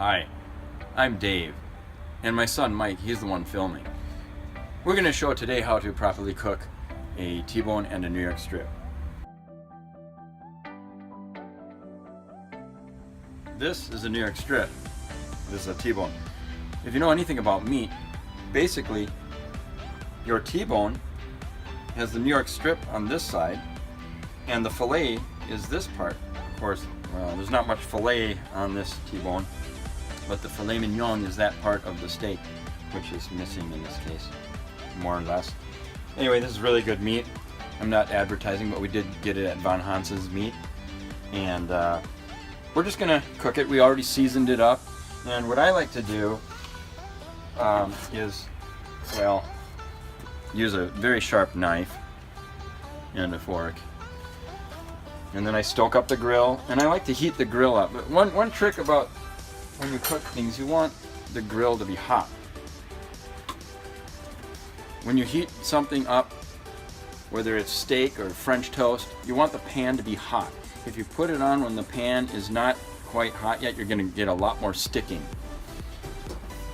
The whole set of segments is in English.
Hi, I'm Dave, and my son Mike, he's the one filming. We're going to show today how to properly cook a T-bone and a New York strip. This is a New York strip. This is a T-bone. If you know anything about meat, basically your T-bone has the New York strip on this side, and the fillet is this part. Of course, there's not much fillet on this T-bone, but the filet mignon is that part of the steak, which is missing in this case, more or less. Anyway, this is really good meat. I'm not advertising, but we did get it at Von Hans's Meat, and we're just gonna cook it. We already seasoned it up, and what I like to do is, well, use a very sharp knife and a fork, and then I stoke up the grill, and I like to heat the grill up. But one trick about when you cook things, you want the grill to be hot. When you heat something up, whether it's steak or French toast, you want the pan to be hot. If you put it on when the pan is not quite hot yet, you're going to get a lot more sticking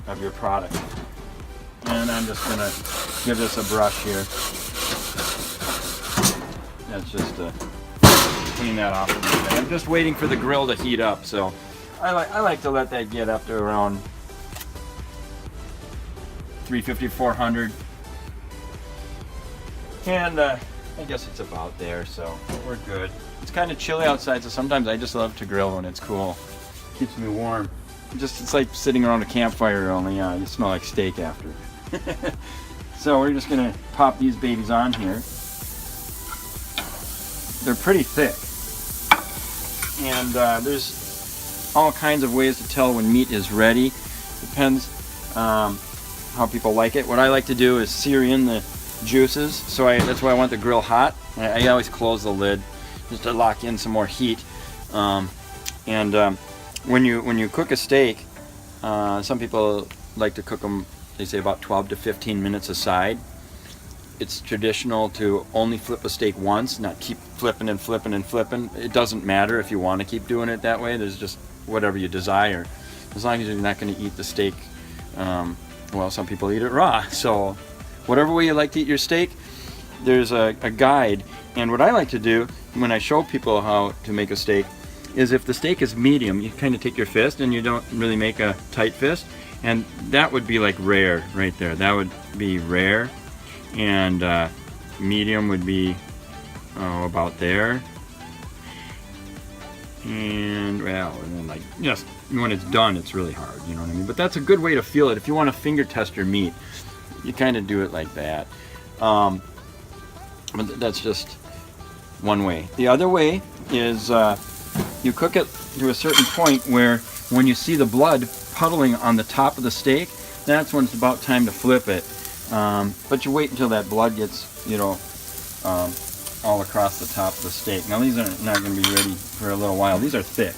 of your product. And I'm just going to give this a brush here. That's just to clean that off a little bit. I'm just waiting for the grill to heat up, so I like to let that get up to around 350, 400. And I guess it's about there, so we're good. It's kind of chilly outside, so sometimes I just love to grill when it's cool. Keeps me warm. It's like sitting around a campfire, only you smell like steak after. So we're just gonna pop these babies on here. They're pretty thick, and there's all kinds of ways to tell when meat is ready. Depends how people like it. What I like to do is sear in the juices, so that's why I want the grill hot. I always close the lid just to lock in some more heat. When you cook a steak, some people like to cook them, they say about 12 to 15 minutes aside. It's traditional to only flip a steak once, not keep flipping and flipping and flipping. It doesn't matter if you want to keep doing it that way. There's just whatever you desire, as long as you're not going to eat the steak. Well, some people eat it raw, so whatever way you like to eat your steak, there's a guide. And what I like to do when I show people how to make a steak is, if the steak is medium, you kind of take your fist and you don't really make a tight fist, and that would be like rare right there. That would be rare, and medium would be about there. And well, and then like just when it's done, it's really hard, you know what I mean? But that's a good way to feel it. If you want to finger test your meat, you kind of do it like that. But that's just one way. The other way is you cook it to a certain point where when you see the blood puddling on the top of the steak, that's when it's about time to flip it. But you wait until that blood gets, all across the top of the steak. Now these are not going to be ready for a little while. These are thick.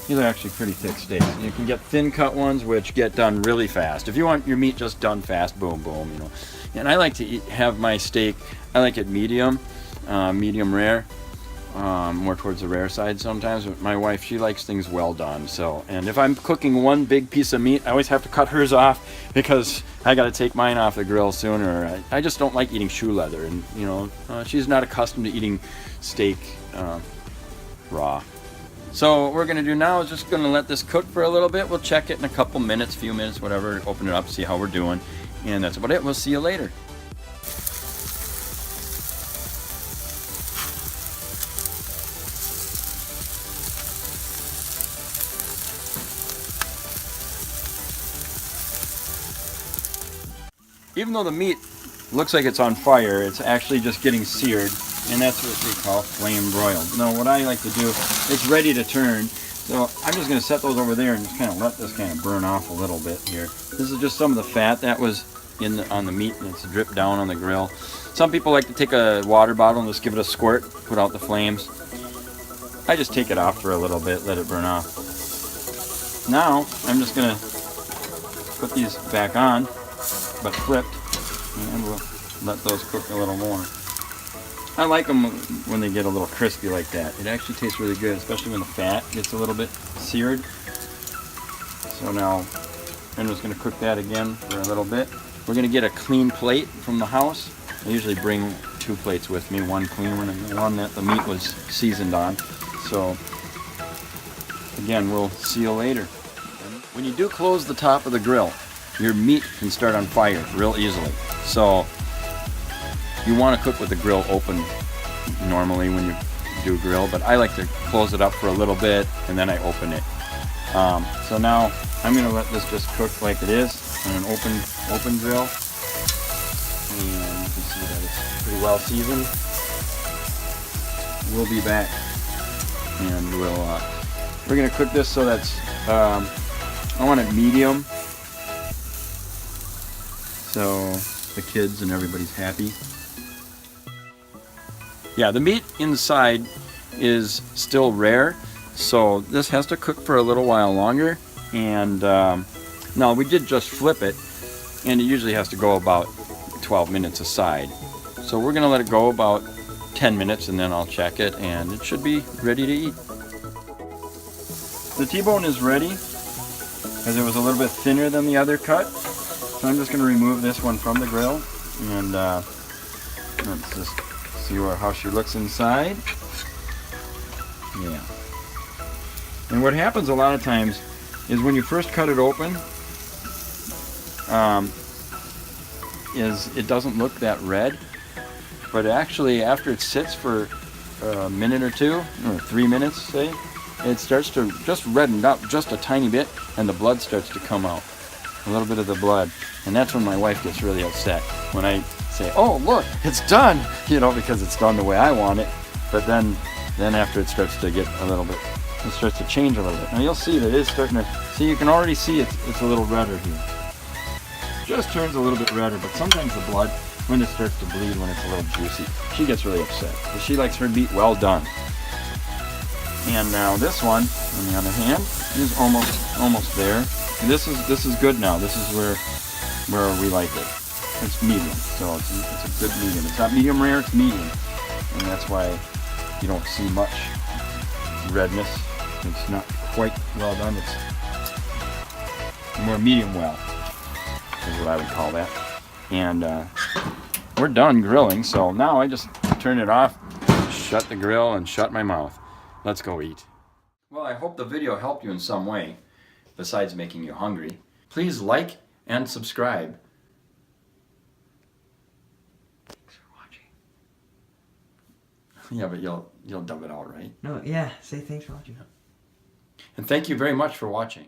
These are actually pretty thick steaks. You can get thin cut ones which get done really fast. If you want your meat just done fast, boom, boom, And I like to have my steak, I like it medium, medium rare, more towards the rare side sometimes. But my wife, she likes things well done. So, and if I'm cooking one big piece of meat, I always have to cut hers off because I got to take mine off the grill sooner. I just don't like eating shoe leather, and she's not accustomed to eating steak raw. So what we're going to do now is just going to let this cook for a little bit. We'll check it in a couple minutes, few minutes, whatever, open it up, see how we're doing, and that's about it. We'll see you later. Even though the meat looks like it's on fire, it's actually just getting seared, and that's what we call flame broiled. Now what I like to do, it's ready to turn, so I'm just going to set those over there and just kind of let this kind of burn off a little bit here. This is just some of the fat that was on the meat, and it's dripped down on the grill. Some people like to take a water bottle and just give it a squirt, put out the flames. I just take it off for a little bit, let it burn off. Now I'm just going to put these back on, but flipped, and we'll let those cook a little more. I like them when they get a little crispy like that. It actually tastes really good, especially when the fat gets a little bit seared. So now I'm just going to cook that again for a little bit. We're going to get a clean plate from the house. I usually bring 2 plates with me, one clean one and one that the meat was seasoned on. So again, we'll see you later. When you do close the top of the grill, your meat can start on fire real easily. So you want to cook with the grill open normally when you do grill, but I like to close it up for a little bit and then I open it. So now I'm going to let this just cook like it is on an open grill. And you can see that it's pretty well seasoned. We'll be back and we're going to cook this so that's I want it medium so the kids and everybody's happy. Yeah, the meat inside is still rare, so this has to cook for a little while longer. And now we did just flip it, and it usually has to go about 12 minutes aside. So we're going to let it go about 10 minutes and then I'll check it and it should be ready to eat. The T-bone is ready because it was a little bit thinner than the other cut. So I'm just going to remove this one from the grill and let's just see how she looks inside. Yeah. And what happens a lot of times is when you first cut it open, is it doesn't look that red, but actually after it sits for a minute or 2 or 3 minutes, say, it starts to just redden up just a tiny bit and the blood starts to come out, a little bit of the blood. And that's when my wife gets really upset when I say, oh look, it's done, because it's done the way I want it. But then after it starts to get a little bit, it starts to change a little bit. Now you'll see that it's starting to, see, you can already see it's a little redder here. Just turns a little bit redder, but sometimes the blood, when it starts to bleed, when it's a little juicy, she gets really upset. But she likes her meat well done. And now this one, on the other hand, is almost there. And this is good now. This is where we like it. It's medium, so it's a good medium. It's not medium rare, it's medium, and that's why you don't see much redness. It's not quite well done. It's more medium well, is what I would call that. And we're done grilling, so now I just turn it off, shut the grill, and shut my mouth. Let's go eat. Well, I hope the video helped you in some way, besides making you hungry. Please like and subscribe. Thanks for watching. Yeah, but you'll dub it out, right? No, yeah, say thanks for watching. And thank you very much for watching.